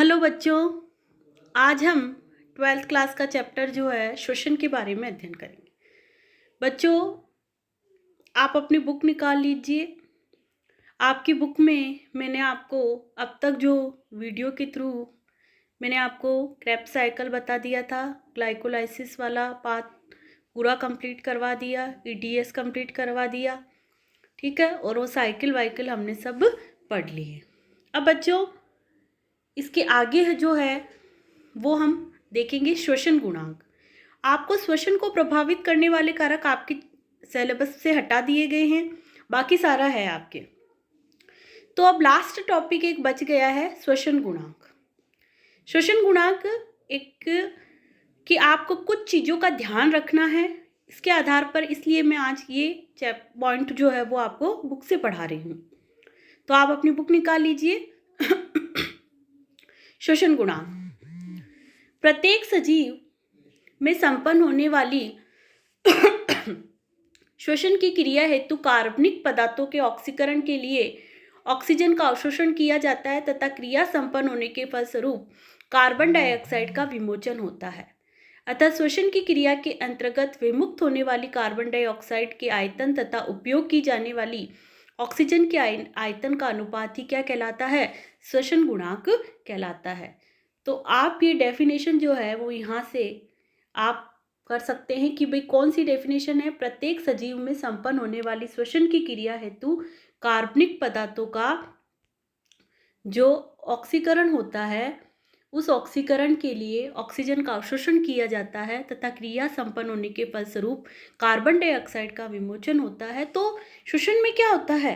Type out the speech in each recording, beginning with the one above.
Hello बच्चों, आज हम 12th क्लास का चैप्टर जो है श्वसन के बारे में अध्ययन करेंगे। बच्चों, आप अपनी बुक निकाल लीजिए। आपकी बुक में मैंने आपको अब तक जो वीडियो के थ्रू मैंने आपको क्रेब्स साइकिल बता दिया था, ग्लाइकोलाइसिस वाला पाथ पूरा कंप्लीट करवा दिया, ईडीएस कंप्लीट करवा दिया, ठीक है। और वो साइकिल वाइकिल हमने सब पढ़ ली है। अब बच्चों, इसके आगे जो है वो हम देखेंगे श्वसन गुणांक। आपको श्वसन को प्रभावित करने वाले कारक आपके सिलेबस से हटा दिए गए हैं, बाकी सारा है आपके। तो अब लास्ट टॉपिक एक बच गया है, श्वसन गुणांक। श्वसन गुणांक एक कि आपको कुछ चीज़ों का ध्यान रखना है, इसके आधार पर, इसलिए मैं आज ये पॉइंट जो है वो आपको बुक से पढ़ा रही हूँ। तो आप अपनी बुक निकाल लीजिए। श्वसन गुणांक प्रत्येक सजीव में संपन्न होने वाली श्वसन की क्रिया हेतु कार्बनिक पदार्थों के ऑक्सीकरण के लिए ऑक्सीजन का अवशोषण किया जाता है तथा क्रिया संपन्न होने के फलस्वरूप कार्बन डाइऑक्साइड का विमोचन होता है। अतः श्वसन की क्रिया के अंतर्गत विमुक्त होने वाली कार्बन डाइऑक्साइड के आयतन तथा उपयोग की जाने वाली ऑक्सीजन के आयतन का अनुपात ही क्या कहलाता है? श्वसन गुणांक कहलाता है। तो आप ये डेफिनेशन जो है वो यहाँ से आप कर सकते हैं कि भाई कौन सी डेफिनेशन है। प्रत्येक सजीव में संपन्न होने वाली श्वसन की क्रिया हेतु कार्बनिक पदार्थों का जो ऑक्सीकरण होता है, उस ऑक्सीकरण के लिए ऑक्सीजन का अवशोषण किया जाता है तथा क्रिया संपन्न होने के फलस्वरूप कार्बन डाइऑक्साइड का विमोचन होता है। तो श्वसन में क्या होता है?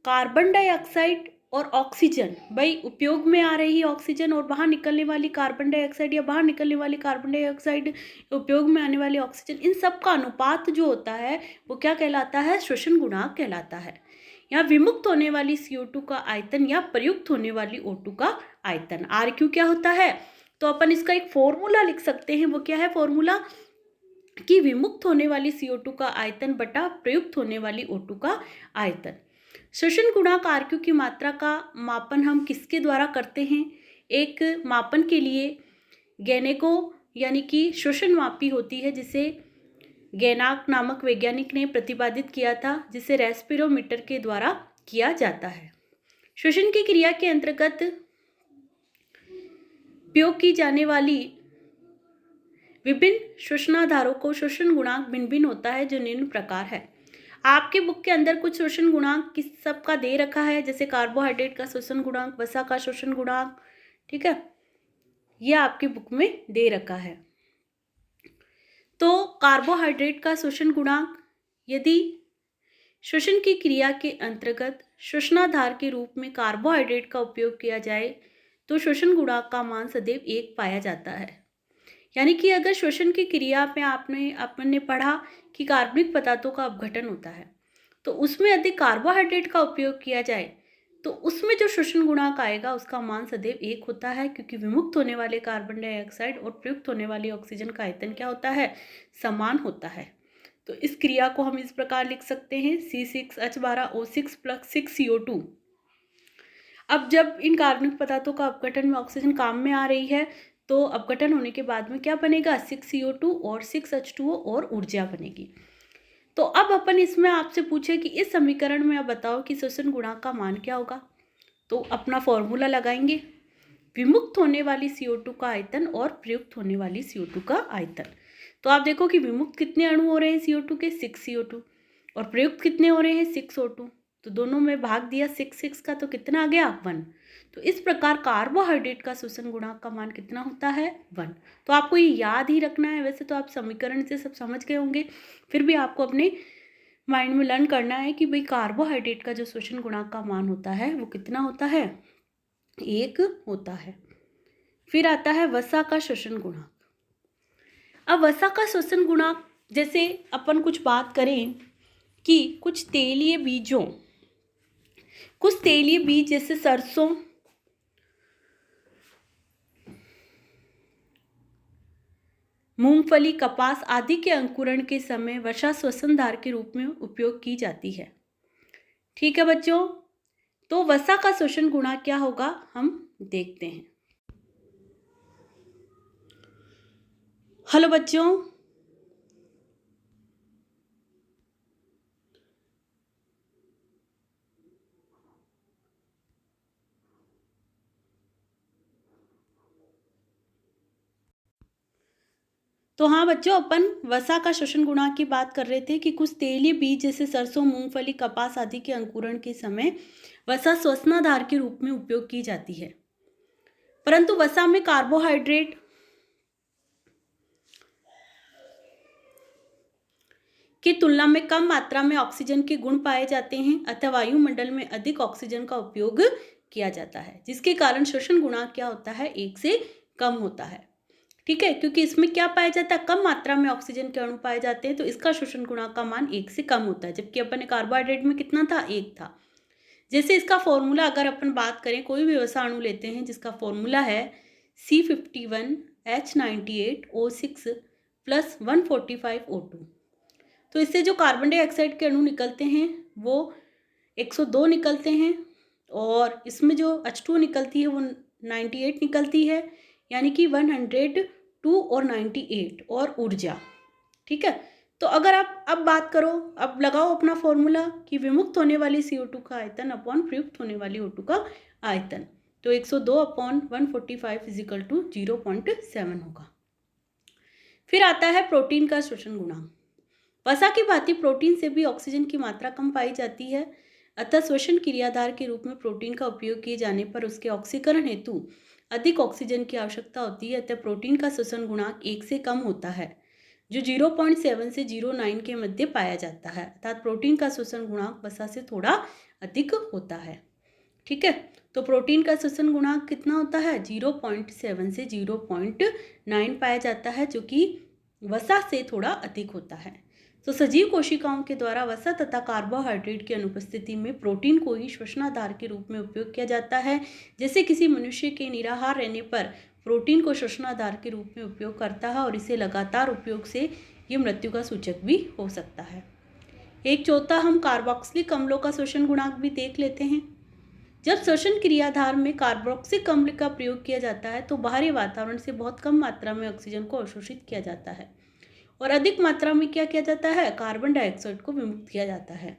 कार्बन डाइऑक्साइड और ऑक्सीजन, भाई उपयोग में आ रही ऑक्सीजन और बाहर निकलने वाली कार्बन डाइऑक्साइड या बाहर निकलने वाली कार्बन डाइऑक्साइड, उपयोग में आने वाली ऑक्सीजन, इन सब का अनुपात जो होता है वो क्या कहलाता है? श्वसन गुणांक कहलाता है। यहाँ विमुक्त होने वाली CO2 का आयतन या प्रयुक्त होने वाली O2 का आयतन, RQ क्या होता है? तो अपन इसका एक फॉर्मूला लिख सकते हैं। वो क्या है फॉर्मूला? कि विमुक्त होने वाली CO2 का आयतन बटा प्रयुक्त होने वाली O2 का आयतन। श्वसन गुणांक RQ की मात्रा का मापन हम किसके द्वारा करते हैं? एक मापन के लिए गैनेको यानी कि श्वसन मापी होती है, जिसे गैनाक नामक वैज्ञानिक ने प्रतिपादित किया था, जिसे रेस्पिरोमीटर के द्वारा किया जाता है। श्वसन की क्रिया के अंतर्गत उपयोग की जाने वाली विभिन्न श्वसनाधारों को श्वसन गुणांक भिन्न भिन्न होता है, जो निम्न प्रकार है। आपके बुक के अंदर कुछ श्वसन गुणांक किस सब का दे रखा है, जैसे कार्बोहाइड्रेट का श्वसन गुणांक, वसा का श्वसन गुणांक, ठीक है, यह आपकी बुक में दे रखा है। तो कार्बोहाइड्रेट का श्वसन गुणांक, यदि श्वसन की क्रिया के अंतर्गत श्वसनाधार के रूप में कार्बोहाइड्रेट का उपयोग किया जाए तो श्वसन गुणांक का मान सदैव 1 पाया जाता है। यानी कि अगर श्वसन की क्रिया में आपने पढ़ा कि कार्बनिक पदार्थों का अपघटन होता है, तो उसमें यदि कार्बोहाइड्रेट का उपयोग किया जाए तो उसमें जो श्वसन गुणांक आएगा उसका मान सदैव 1 होता है, क्योंकि विमुक्त होने वाले कार्बन डाइऑक्साइड और प्रयुक्त होने वाली ऑक्सीजन का आयतन क्या होता है? समान होता है। तो इस क्रिया को हम इस प्रकार लिख सकते हैं, C6H12O6 + 6CO2। अब जब इन कार्बनिक पदार्थों का अपघटन में ऑक्सीजन काम में आ रही है, तो अपघटन होने के बाद में क्या बनेगा? 6CO2 और 6H2O और ऊर्जा बनेगी। तो अब अपन इसमें आपसे पूछे कि इस समीकरण में अब बताओ कि श्वसन गुणांक का मान क्या होगा। तो अपना फॉर्मूला लगाएंगे, विमुक्त होने वाली CO2 का आयतन और प्रयुक्त होने वाली CO2 का आयतन। तो आप देखो कि विमुक्त कितने अणु हो रहे हैं CO2 के? 6CO2। और प्रयुक्त कितने हो रहे हैं? 6O2। तो दोनों में भाग दिया 6 का, तो कितना आ गया? 1। तो इस प्रकार कार्बोहाइड्रेट का श्वसन गुणांक का मान कितना होता है? 1। तो आपको ये याद ही रखना है। वैसे तो आप समीकरण से सब समझ गए होंगे, फिर भी आपको अपने माइंड में लर्न करना है कि भाई कार्बोहाइड्रेट का जो श्वसन गुणांक का मान होता है वो कितना होता है? 1 होता है। फिर आता है वसा का श्वसन गुणांक। अब वसा का श्वसन गुणांक, जैसे अपन कुछ बात करें कि कुछ तेलीय बीज जैसे सरसों, मूंगफली, कपास आदि के अंकुरण के समय वसा श्वसन धार के रूप में उपयोग की जाती है। ठीक है बच्चों, तो वसा का श्वसन गुणांक क्या होगा हम देखते हैं। हेलो बच्चों, तो हाँ बच्चों, अपन वसा का श्वसन गुणांक की बात कर रहे थे कि कुछ तेलीय बीज जैसे सरसों, मूंगफली, कपास आदि के अंकुरण के समय वसा श्वसनाधार के रूप में उपयोग की जाती है। परंतु वसा में कार्बोहाइड्रेट की तुलना में कम मात्रा में ऑक्सीजन के गुण पाए जाते हैं अतः वायुमंडल में अधिक ऑक्सीजन का उपयोग किया जाता है, जिसके कारण श्वसन गुणांक क्या होता है, 1 से कम होता है। ठीक है, क्योंकि इसमें क्या पाया जाता है, कम मात्रा में ऑक्सीजन के अणु पाए जाते हैं, तो इसका श्वसन गुणांक का मान 1 से कम होता है। जबकि अपन कार्बोहाइड्रेट में कितना था, 1 था। जैसे इसका फॉर्मूला अगर अपन बात करें, कोई भी वसा अणु लेते हैं जिसका फॉर्मूला है C51H98O6 + 145O2, तो इससे जो कार्बन डाइऑक्साइड के अणु निकलते हैं वो 102 निकलते हैं, और इसमें जो H2 निकलती है वो 98 निकलती है, यानी कि 102 और 98 और ऊर्जा। ठीक है, तो अगर आप अब बात करो, अब लगाओ अपना फॉर्मूला कि विमुक्त होने वाली CO2 का आयतन अपॉन प्रयुक्त होने वाली O2 का आयतन, तो 102 अपॉन 145 = 0.7 होगा। फिर आता है प्रोटीन का श्वसन गुणांक। वसा की भांति प्रोटीन से भी ऑक्सीजन की मात्रा कम पाई जाती है, अतः श्वसन क्रियाधार के रूप में प्रोटीन का उपयोग किए जाने पर उसके ऑक्सीकरण हेतु अधिक ऑक्सीजन की आवश्यकता होती है, अतः प्रोटीन का श्वसन गुणांक 1 से कम होता है, जो 0.7 से 0.9 के मध्य पाया जाता है, अर्थात प्रोटीन का श्वसन गुणांक वसा से थोड़ा अधिक होता है। ठीक है, तो प्रोटीन का श्वसन गुणांक कितना होता है, 0.7 से 0.9 पाया जाता है, जो कि वसा से थोड़ा अधिक होता है। तो सजीव कोशिकाओं के द्वारा वसा तथा कार्बोहाइड्रेट की अनुपस्थिति में प्रोटीन को ही श्वसनाधार के रूप में उपयोग किया जाता है। जैसे किसी मनुष्य के निराहार रहने पर प्रोटीन को श्वसनाधार के रूप में उपयोग करता है, और इसे लगातार उपयोग से ये मृत्यु का सूचक भी हो सकता है। एक चौथा हम कार्बोक्सिलिक अम्लों का श्वसन गुणांक भी देख लेते हैं। जब श्वसन क्रियाधार में कार्बोक्सिलिक अम्ल का प्रयोग किया जाता है तो बाहरी वातावरण से बहुत कम मात्रा में ऑक्सीजन को अवशोषित किया जाता है, और अधिक मात्रा में क्या किया जाता है, कार्बन डाइऑक्साइड को विमुक्त किया जाता है,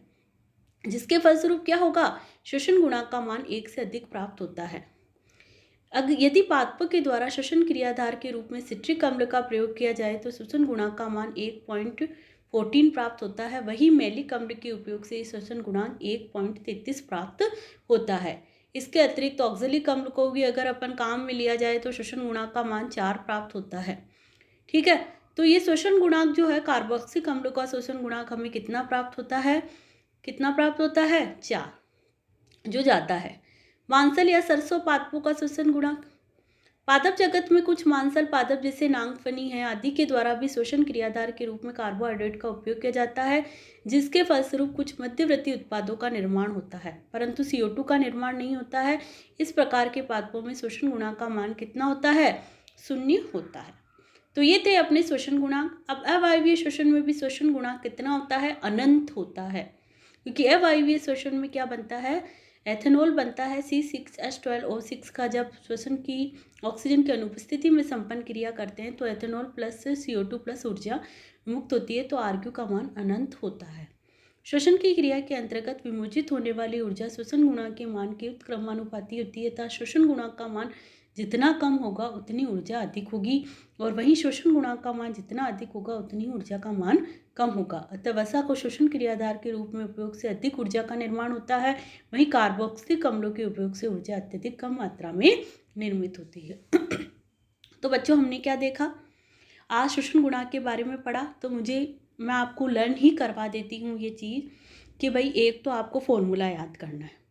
जिसके फलस्वरूप क्या होगा, श्वसन गुणांक का मान 1 से अधिक प्राप्त होता है। यदि पादपों के द्वारा श्वसन क्रियाधार के रूप में सिट्रिक अम्ल का प्रयोग किया जाए तो श्वसन गुणांक का मान 1.14 प्राप्त होता है। वही मैलिक अम्ल के उपयोग से श्वसन गुणांक 1.33 प्राप्त होता है। इसके अतिरिक्त ऑक्जेलिक अम्ल को भी अगर अपन काम में लिया जाए तो श्वसन गुणांक का मान 4 प्राप्त होता है। ठीक है, तो ये श्वसन गुणांक जो है, कार्बोक्सिलिक अम्ल का श्वसन गुणांक हमें कितना प्राप्त होता है, 4, जो जाता है। मांसल या सरसों पादपों का श्वसन गुणांक। पादप जगत में कुछ मांसल पादप जैसे नागफनी है आदि के द्वारा भी श्वसन क्रियाधार के रूप में कार्बोहाइड्रेट का उपयोग किया जाता है, जिसके फलस्वरूप कुछ मध्यवर्ती उत्पादों का निर्माण होता है, परंतु CO2 का निर्माण नहीं होता है। इस प्रकार के पादपों में श्वसन गुणांक का मान कितना होता है, 0 होता है। तो ये थे अपने श्वसन गुणांक। अब अवायवीय श्वसन में भी श्वसन गुणांक कितना होता है, अनंत होता है, क्योंकि अवायवीय श्वसन में क्या बनता है, एथेनॉल बनता है। C6H12O6 का जब श्वसन की ऑक्सीजन की अनुपस्थिति में संपन्न क्रिया करते हैं तो एथेनॉल प्लस CO2 प्लस ऊर्जा मुक्त होती है, तो RQ का मान अनंत होता है। श्वसन की क्रिया के अंतर्गत विमोचित होने वाली ऊर्जा श्वसन गुणांक के मान के उत्क्रमानुपाती होती है, तथा श्वसन गुणांक का मान जितना कम होगा उतनी ऊर्जा अधिक होगी, और वहीं श्वसन गुणांक का मान जितना अधिक होगा उतनी ऊर्जा का मान कम होगा। अतः वसा को श्वसन क्रियाधार के रूप में उपयोग से अधिक ऊर्जा का निर्माण होता है, वहीं कार्बोक्सिलिक अम्लों के उपयोग से ऊर्जा अत्यधिक कम मात्रा में निर्मित होती है। तो बच्चों, हमने क्या देखा, आज श्वसन गुणांक के बारे में पढ़ा, तो मैं आपको लर्न ही करवा देती हूँ ये चीज़ कि भाई एक तो आपको फॉर्मूला याद करना है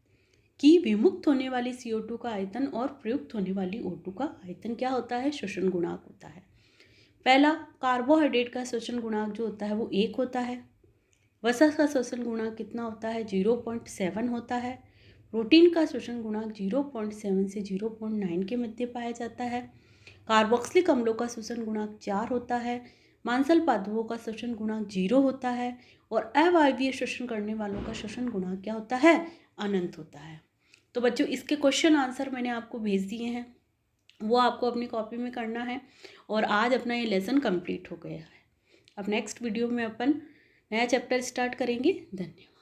कि विमुक्त होने वाली CO2 का आयतन और प्रयुक्त होने वाली O2 का आयतन क्या होता है, श्वसन गुणांक होता है। पहला, कार्बोहाइड्रेट का श्वसन गुणांक जो होता है वो 1 होता है। वसा का श्वसन गुणांक कितना होता है, 0.7 होता है। प्रोटीन का श्वसन गुणांक 0.7 से 0.9 के मध्य पाया जाता है। कार्बोक्सिलिक अम्लों का श्वसन गुणांक 4 होता है। मांसल पादपों का श्वसन गुणांक 0 होता है, और अवायवीय श्वसन करने वालों का श्वसन गुणांक क्या होता है, अनंत होता है। तो बच्चों, इसके क्वेश्चन आंसर मैंने आपको भेज दिए हैं, वो आपको अपनी कॉपी में करना है। और आज अपना ये लेसन कंप्लीट हो गया है। अब नेक्स्ट वीडियो में अपन नया चैप्टर स्टार्ट करेंगे। धन्यवाद।